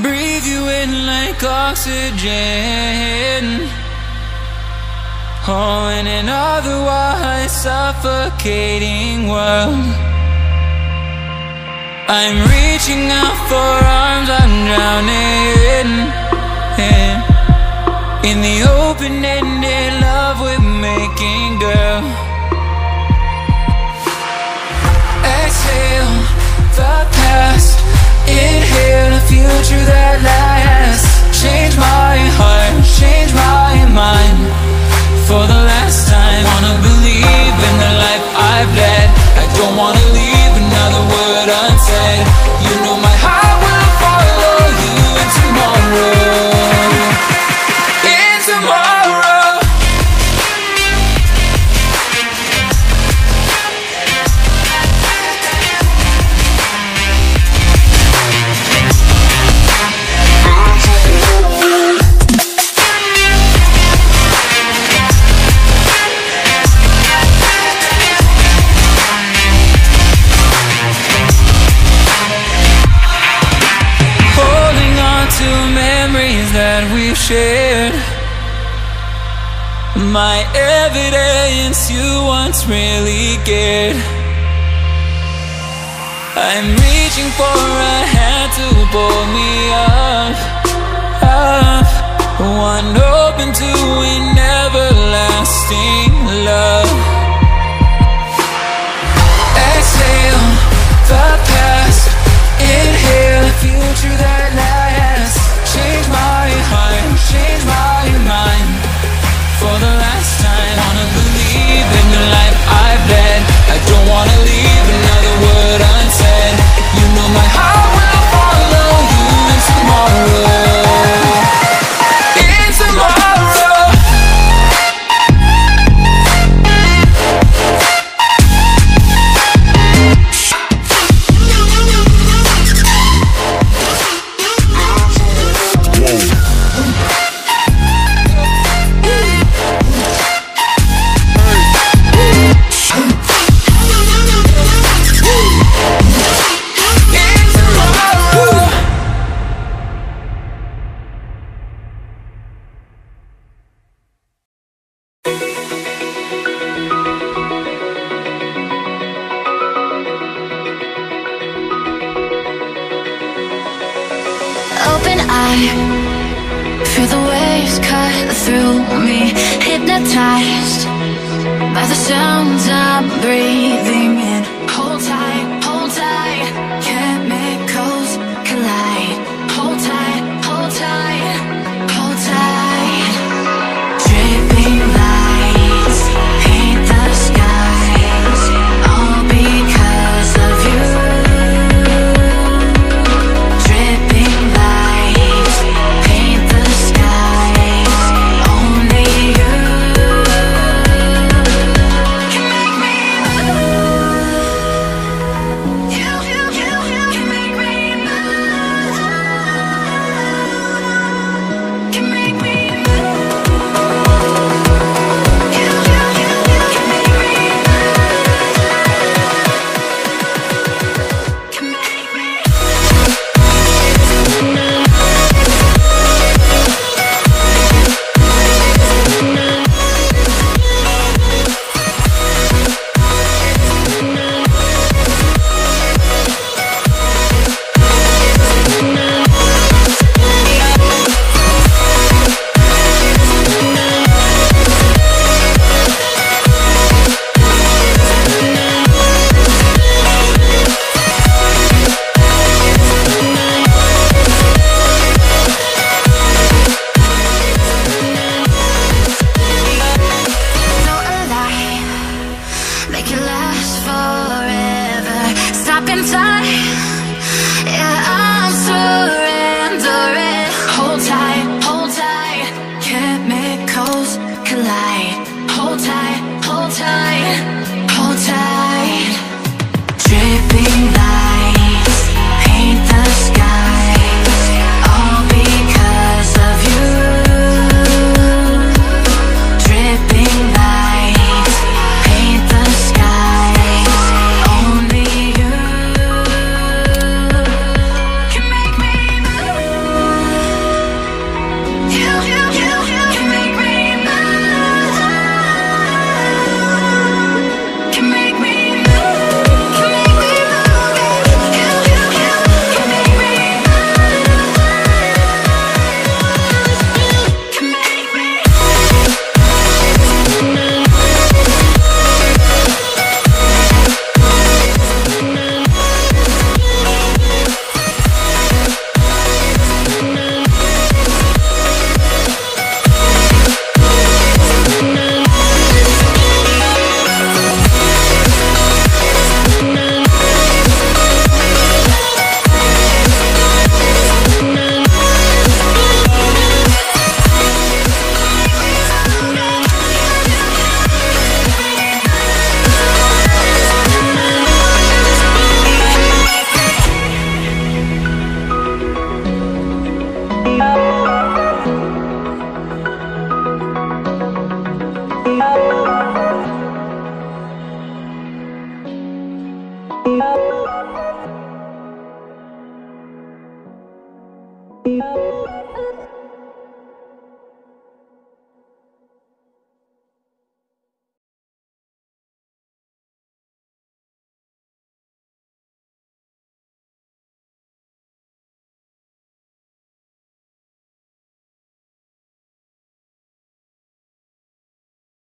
breathe you in like oxygen. Oh, in an otherwise suffocating world, I'm reaching out for arms, I'm drowning in the open-ended love we're making, girl. Exhale the past, inhale a future that lasts. Change my heart, change my mind. For the last time, wanna believe in the life I've led. I don't wanna leave another word unsaid. You know my heart will follow you in tomorrow. In tomorrow. That we've shared, my evidence you once really cared. I'm reaching for a hand to pull me up, up, one open to an everlasting love. Exhale the past, inhale a future that lasts. Change my heart, change my mind. For the last time, wanna believe in the life I've led. I don't wanna leave another word unsaid. You know my heart will follow you in tomorrow. In tomorrow. Feel the waves cut through me, hypnotized by the sounds I'm breathing in. Hold tight, chemicals collide. Hold tight, hold tight, hold tight. Dripping lights paint the skies, all because of you. Dripping lights paint the skies, only you can make me move. You can make me move. Can make me move. You can make me move. Can make me. Make it last forever. Stop in time. Yeah, I'm surrendering. Hold tight, chemicals collide.